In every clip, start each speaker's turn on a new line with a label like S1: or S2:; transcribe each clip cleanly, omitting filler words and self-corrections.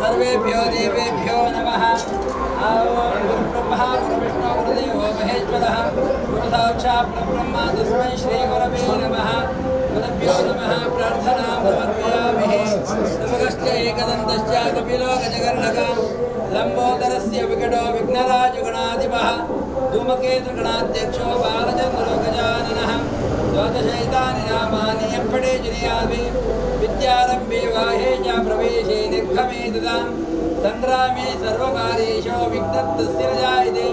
S1: सर्वेभ्यो देवेभ्यो नमः। ओम गुरुब्रह्मा गुरुविष्णु गुरुदेवो महेश्वरः गुरुसाक्षात् परब्रह्म तस्मै श्रीगुरवे नमः। गुरुभ्यो नमः। प्रार्थनां समर्पयामि। नमः वक्रतुण्डश्च एकदन्तश्च कपिलो गजकर्णकः लम्बोदरस्य विकटो विघ्नराजगणाधिपः धूमकेतुगणाध्यक्षो बालचन्द्रो गजाननः द्वादशैतानि नामानि यप्पडे जुनियाभि विद्यारम्भे वाहे च प्रवेशे निर्गमे तदा सङ्ग्रामे सर्वकार्येषु विघ्नस्तस्य न जायते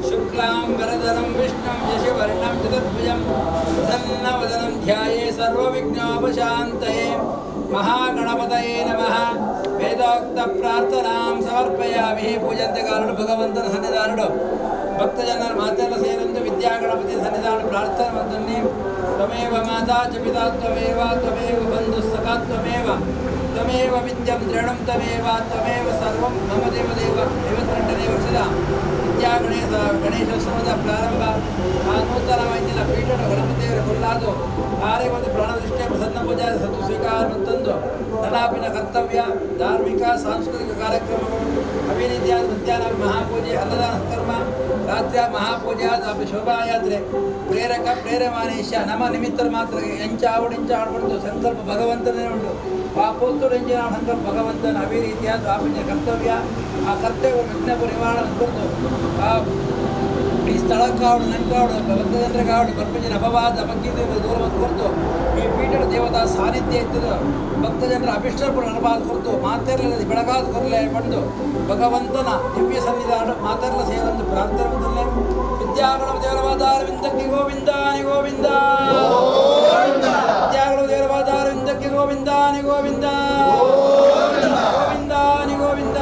S1: शुक्लां वरदरं विष्णुं यशवर्णं चतुर्भुजं प्रसन्नवदनं ध्याये सर्वविघ्नोपशान्तये महागणपतये नमः वेदोक्तप्रार्थनां समर्पयामि पूजन्ते कारणं भगवन्तನ ಸನ್ನಿಧಾನಡು ಭಕ್ತಜನರ ಮಾತೆಲ್ಲ ಸೇರಂದು ವಿದ್ಯಾಗಣಪತಿ ಸನ್ನಿಧಾನ ಪ್ರಾರ್ಥನೆ ಮಂತನ್ನಿ ತ್ವಮೇವ ಮಾತಾ ಚ ಪಿತಾ ತ್ವಮೇವ ತ್ವಮೇವ ಬಂಧು ಸಖಾ ತ್ವಮೇವ ತ್ವಮೇವ ವಿದ್ಯಂ ದ್ರಢಂ ತ್ವಮೇವ ಸರ್ವಂ ಮಮ ದೇವದೇವ 52ನೇ ವರ್ಷದ ಗಣೇಶೋತ್ಸವದ ಪ್ರಾರಂಭ ಆ ನೂತನ ವೈದ್ಯನ ಪೀಠದ ಗಣಪತಿಯವರ ಕೊಲ್ಲಾದು ಕಾರ್ಯವನ್ನು ಪ್ರಾಣದೃಷ್ಟಿಯ ಪ್ರಸನ್ನ ಪೂಜಾ ಸತ್ತು ಸ್ವೀಕಾರವನ್ನು ತಂದು ನನಾಪಿನ ಕರ್ತವ್ಯ ಧಾರ್ಮಿಕ ಸಾಂಸ್ಕೃತಿಕ ಕಾರ್ಯಕ್ರಮಗಳು ಅಭಿನೀತಿಯಾದ ಮಧ್ಯಾಹ್ನ ಮಹಾಪೂಜೆ ಅನ್ನದಾನ ಕರ್ಮ ರಾತ್ರಿ ಮಹಾಪೂಜೆ ಆದ ಶೋಭಾಯಾತ್ರೆ ಪ್ರೇರಕ ಪ್ರೇರಮಾನೇಶ ನಮ್ಮ ನಿಮಿತ್ತರ ಮಾತ್ರ ಎಂಚಾವಡು ಬಂದು ಸಂಕಲ್ಪ ಭಗವಂತನೇ ಉಂಟು ಪಾಪೋತ್ತರ ಎಂಚಿನ ಸಂಕಲ್ಪ ಭಗವಂತನ ಅದೇ ರೀತಿಯಾದ ಆಪಿನ ಕರ್ತವ್ಯ ಆ ಕರ್ತವ್ಯ ವಿಘ್ನ ನಿವಾರಣೆ ಕುರಿತು ಈ ಸ್ಥಳಕ್ಕಾವಡು ನಂಕಾವಡು ಭಕ್ತಜನರಿಗಾವಡು ಪ್ರಪಂಚದ ಅಪವಾದ ಭಕ್ತಿದೇವ ದೂರವನ್ನು ಕುರಿತು ಈ ಪೀಠದ ದೇವತಾ ಸಾನ್ನಿಧ್ಯ ಇದ್ದದು ಭಕ್ತಜನರ ಅಭಿಷ್ಟಪುರ ಅನುಭಾದ ಕುರಿತು ಮಾತೆರಲಿ ಬೆಳಗಾದ ಕೊರಲೆ ಬಂದು ಭಗವಂತನ ದಿವ್ಯ ಸನ್ನಿಧಾನ ಮಾತೆರಲ ಸೇರಂದು ಪ್ರಾರ್ಥನೆ ವಿದ್ಯಾಗಣ ದೇವರವಾದಾರವಿಂದಕ್ಕೆ ಗೋವಿಂದಾನಿ ಗೋವಿಂದ ವಿದ್ಯಾಗಣ ದೇವರವಾದಾರವಿಂದಕ್ಕೆ ಗೋವಿಂದಾನಿ ಗೋವಿಂದ ಗೋವಿಂದಾನಿ ಗೋವಿಂದ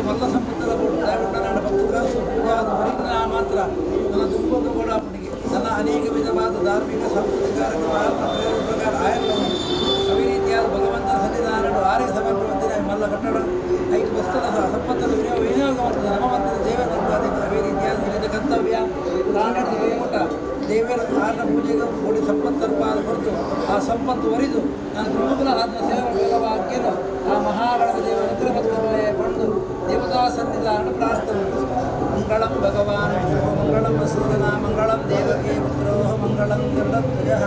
S1: ಮಲ್ಲ ಸಂಪತ್ತರ ಪೂಜಾ ಮಾತ್ರ ನನ್ನ ದುಂಬದ ಗೋಡಾಪಣಿಗೆ ನನ್ನ ಅನೇಕ ವಿಧವಾದ ಧಾರ್ಮಿಕ ಸಾಂಸ್ಕೃತಿಕ ಪ್ರಕಾರ ಆಯರ್ಲವನ್ನು ಅದೇ ರೀತಿಯಾದ ಭಗವಂತನ ಸನ್ನಿಧಾನಗಳು ಆರೋಗ್ಯ ಸಮರ್ಪಣೆ ಮಲ್ಲ ಕಟ್ಟಡ 5 ವಸ್ತುಗಳ ಸಂಪತ್ತದ ವಿನಿಯೋಗ ಮತ್ತು ನಮವಂತದ ದೇವರ ಅದೇ ರೀತಿಯಾದ ವಿವಿಧ ಕರ್ತವ್ಯ ಪ್ರಾಣದ ವೇಮುಟ ದೇವರ ಕಾರಣ ಪೂಜೆಗೆ ಕೂಡಿ ಸಂಪತ್ತರ್ಪಾದ ಹೊರತು ಆ ಸಂಪತ್ತು ಒರಿದು ನಾನು ಪ್ರಮುಖ ಆತ್ಮ ಸೇವಕವಾಗಿಯೂ ಆ ಮಹಾಗಣಪತಿ ದೇವರ ಅನುಗ್ರಹಕ್ಕೆ ಪಡೆದು ದೇವತಾ ಸನ್ನಿಧಾನ ಪ್ರಾರ್ಥನೆ ಮಂಗಳಂ ಭಗವಾನ್ ಮಂಗಳಂ ವಸುಧನ ಮಂಗಳಂ ದೇವಕೀ ಪುತ್ರೋ ಮಂಗಳಂ ಗರುಡಧ್ವಜಃ